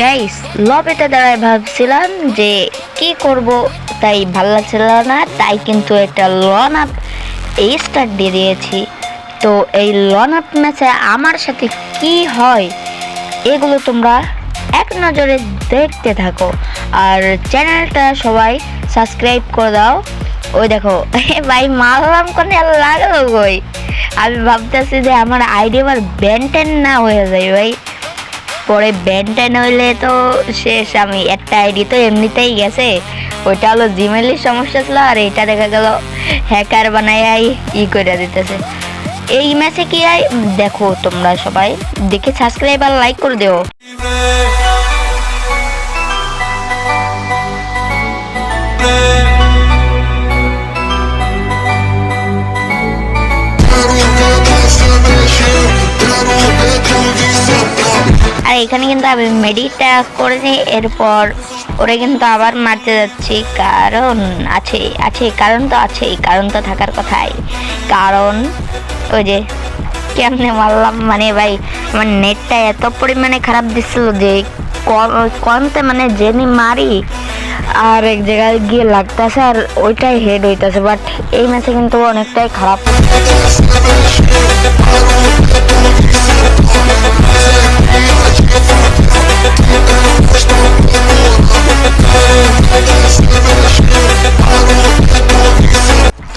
Guys লবিতে দাঁড়ায় ভাবছিলাম যে কি করব, তাই ভালো লাগছিল না, তাই কিন্তু একটা লন আপ স্টার্ট দিয়ে দিয়েছি। তো এই লন আপ ম্যাচে আমার সাথে কি হয় এগুলো তোমরা এক নজরে দেখতে থাকো, আর চ্যানেলটা সবাই সাবস্ক্রাইব করে দাও। ওই দেখো ভাই মারলাম কোনে লাগলো কই, আমি ভাবতেছি যে আমার আইডি আবার ব্যান্টেন না হয়ে যায় ভাই, পরে ব্যান্টেন হইলে তো শেষ। আমি একটা আইডি তো এমনিতেই গেছে, ওইটা হলো জিমেলের সমস্যা ছিল, আর এইটা দেখা গেল হ্যাকার বানাই করে দিতেছে। এই ম্যাচে কি হয় দেখো, তোমরা সবাই দেখে সাবস্ক্রাইব আর লাইক করে দিও। আর এখানে কিন্তু আমি মেডিটা করে নিই, এরপর ওরা কিন্তু আবার মারতে যাচ্ছি, কারণ কারণ তো থাকার কথাই। কারণ ওই যে কেমনে মারলাম, মানে ভাই আমার নেটটা এত পরিমাণে খারাপ দিচ্ছিল যে কমতে মানে জেনে মারি আর এক জায়গায় গিয়ে লাগতেছে, আর ওইটাই হেড হইতেছে। বাট এই ম্যাচে কিন্তু অনেকটাই খারাপ।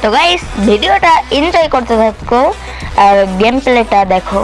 তো গাইস ভিডিওটা এনজয় করতে থাকো আর গেম প্লেটা দেখো।